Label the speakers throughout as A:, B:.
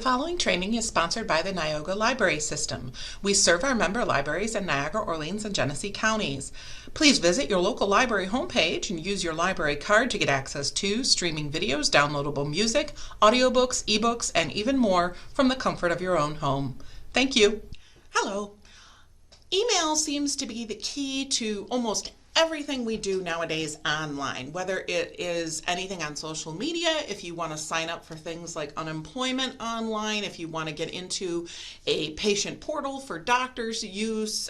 A: following training is sponsored by the Niagara Library System. We serve our member libraries in Niagara, Orleans, and Genesee counties. Please visit your local library homepage and use your library card to get access to streaming videos, downloadable music, audiobooks, ebooks, and even more from the comfort of your own home. Thank you. Hello. Email seems to be the key to almost everything we do nowadays online, whether it is anything on social media, if you want to sign up for things like unemployment online, if you want to get into a patient portal for doctors' use,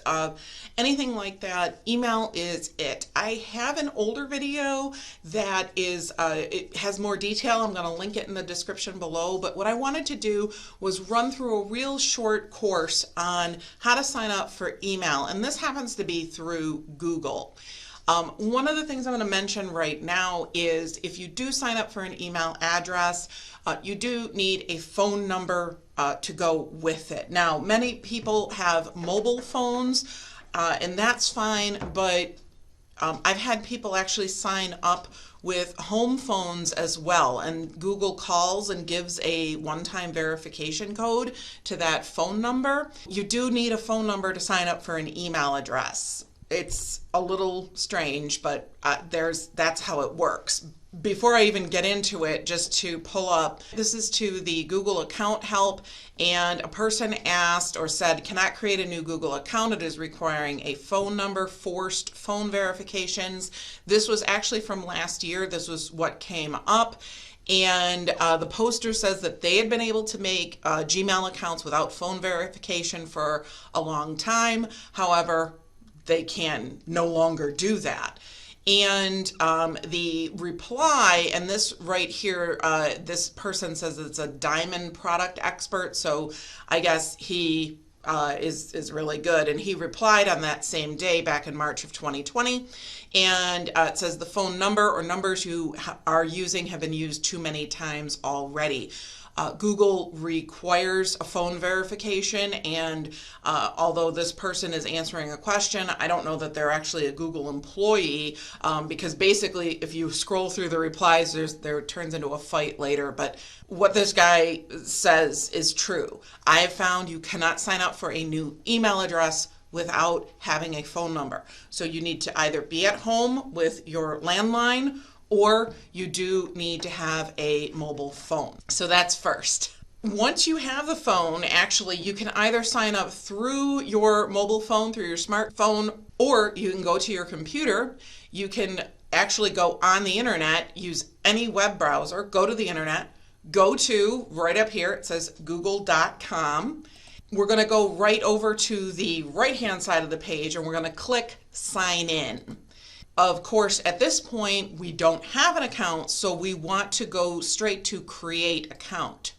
A: anything like that, email is it. I have an older video that is, it has more detail. I'm going to link it in the description below, but what I wanted to do was run through a real short course on how to sign up for email, and this happens to be through Google. One of the things I'm going to mention right now is if you do sign up for an email address, you do need a phone number to go with it. Now, many people have mobile phones, and that's fine, but I've had people actually sign up with home phones as well, and Google calls and gives a one-time verification code to that phone number. You do need a phone number to sign up for an email address. It's a little strange, but that's how it works. Before I even get into it, just to pull up, this is to the Google account help, and a person asked or said, cannot create a new Google account. It is requiring a phone number, forced phone verifications. This was actually from last year. This was what came up. And the poster says that they had been able to make Gmail accounts without phone verification for a long time. However, they can no longer do that. And the reply, and this right here, this person says it's a diamond product expert, so I guess he is really good. And he replied on that same day back in March of 2020, and it says the phone number or numbers you are using have been used too many times already. Google requires a phone verification, and although this person is answering a question, I don't know that they're actually a Google employee, because basically if you scroll through the replies, there turns into a fight later. But what this guy says is true. I have found you cannot sign up for a new email address without having a phone number. So you need to either be at home with your landline, or you do need to have a mobile phone. So that's first. Once you have the phone, actually, you can either sign up through your mobile phone, through your smartphone, or you can go to your computer. You can actually go on the internet, use any web browser, go to the internet, go to, right up here, it says google.com. We're going to go right over to the right-hand side of the page, and we're going to click Sign In. Of course, at this point, we don't have an account, so we want to go straight to Create Account.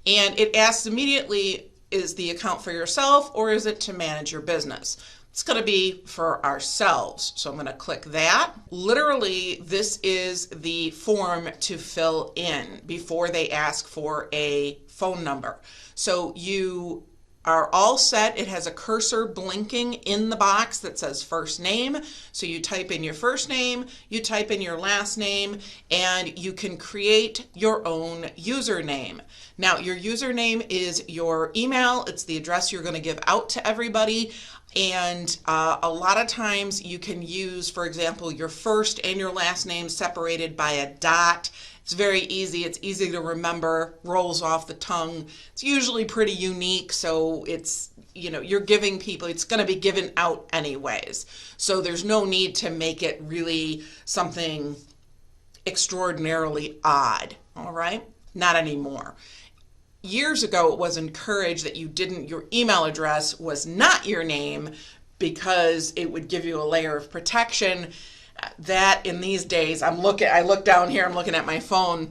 A: And it asks immediately, is the account for yourself or is it to manage your business? It's going to be for ourselves, so I'm going to click that. Literally, this is the form to fill in before they ask for a phone number. So you are all set. It has a cursor blinking in the box that says first name. So you type in your first name, you type in your last name, and you can create your own username. Now, your username is your email. It's the address you're going to give out to everybody. And a lot of times you can use, for example, your first and your last name separated by a dot. It's very easy. It's easy to remember, rolls off the tongue. It's usually pretty unique, so it's, you're giving people, it's going to be given out anyways. So there's no need to make it really something extraordinarily odd, all right? Not anymore. Years ago, it was encouraged that your email address was not your name because it would give you a layer of protection. That in these days, I look down here, I'm looking at my phone,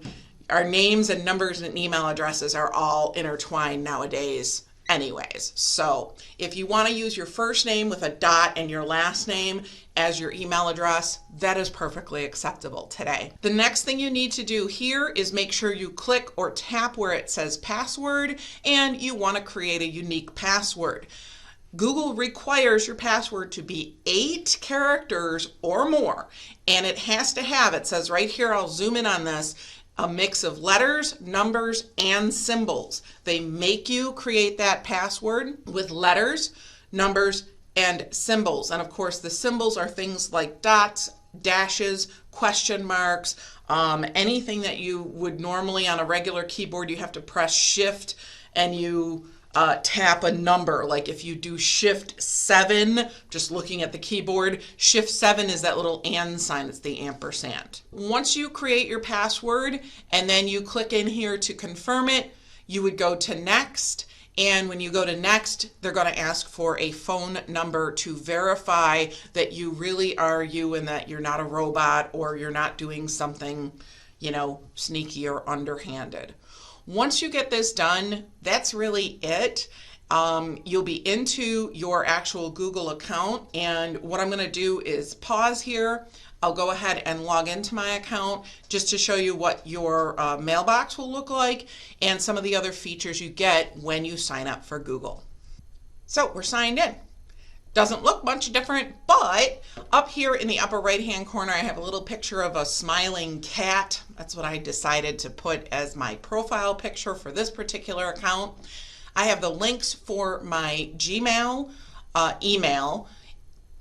A: our names and numbers and email addresses are all intertwined nowadays anyways. So if you want to use your first name with a dot and your last name as your email address, that is perfectly acceptable today. The next thing you need to do here is make sure you click or tap where it says password, and you want to create a unique password. Google requires your password to be 8 characters or more, and it has to have, it says right here, I'll zoom in on this, a mix of letters, numbers, and symbols. They make you create that password with letters, numbers, and symbols. And of course, the symbols are things like dots, dashes, question marks, anything that you would normally on a regular keyboard, you have to press shift and you tap a number. Like if you do shift 7, just looking at the keyboard, shift 7 is that little and sign. It's the ampersand. Once you create your password and then you click in here to confirm it, you would go to next. And when you go to next, they're going to ask for a phone number to verify that you really are you and that you're not a robot or you're not doing something, sneaky or underhanded. Once you get this done, that's really it. You'll be into your actual Google account, and what I'm going to do is pause here. I'll go ahead and log into my account just to show you what your mailbox will look like and some of the other features you get when you sign up for Google. So we're signed in. Doesn't look much different, but up here in the upper right hand corner I have a little picture of a smiling cat. That's what I decided to put as my profile picture for this particular account. I have the links for my Gmail email.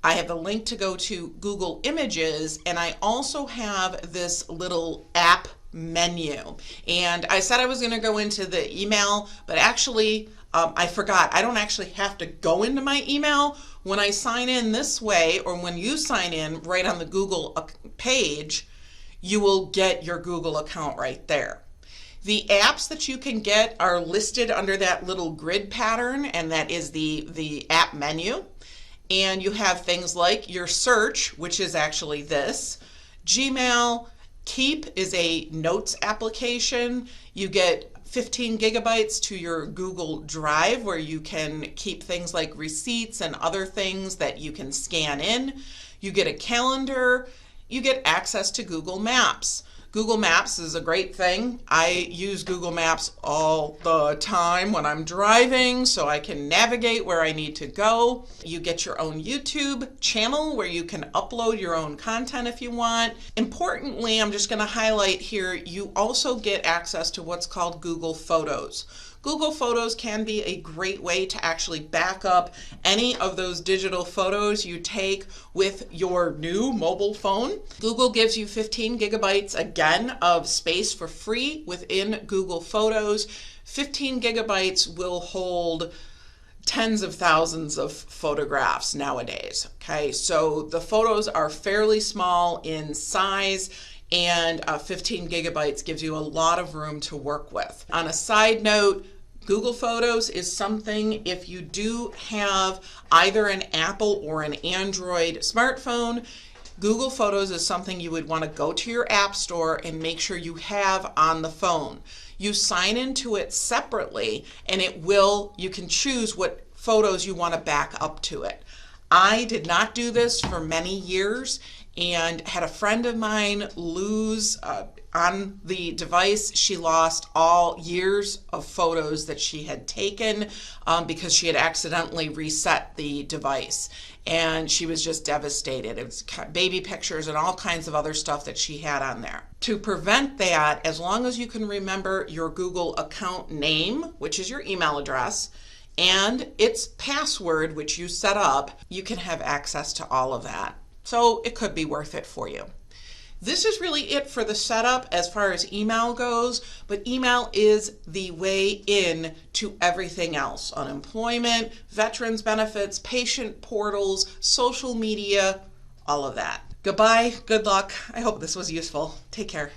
A: I have the link to go to Google Images, and I also have this little app menu. And I said I was going to go into the email, but actually I forgot. I don't actually have to go into my email. When I sign in this way, or when you sign in right on the Google page, you will get your Google account right there. The apps that you can get are listed under that little grid pattern, and that is the app menu. And you have things like your search, which is actually this. Gmail, Keep is a notes application. You get 15 gigabytes to your Google Drive where you can keep things like receipts and other things that you can scan in. You get a calendar. You get access to Google Maps. Google Maps is a great thing. I use Google Maps all the time when I'm driving so I can navigate where I need to go. You get your own YouTube channel where you can upload your own content if you want. Importantly, I'm just going to highlight here, you also get access to what's called Google Photos. Google Photos can be a great way to actually back up any of those digital photos you take with your new mobile phone. Google gives you 15 gigabytes again of space for free within Google Photos. 15 gigabytes will hold tens of thousands of photographs nowadays. Okay, so the photos are fairly small in size, and 15 gigabytes gives you a lot of room to work with. On a side note, Google Photos is something, if you do have either an Apple or an Android smartphone, Google Photos is something you would want to go to your app store and make sure you have on the phone. You sign into it separately, and you can choose what photos you want to back up to it. I did not do this for many years and had a friend of mine lose on the device. She lost all years of photos that she had taken because she had accidentally reset the device, and she was just devastated. It was baby pictures and all kinds of other stuff that she had on there. To prevent that, as long as you can remember your Google account name, which is your email address, and its password, which you set up, you can have access to all of that. So it could be worth it for you. This is really it for the setup as far as email goes, but email is the way in to everything else. Unemployment, veterans benefits, patient portals, social media, all of that. Goodbye, good luck. I hope this was useful. Take care.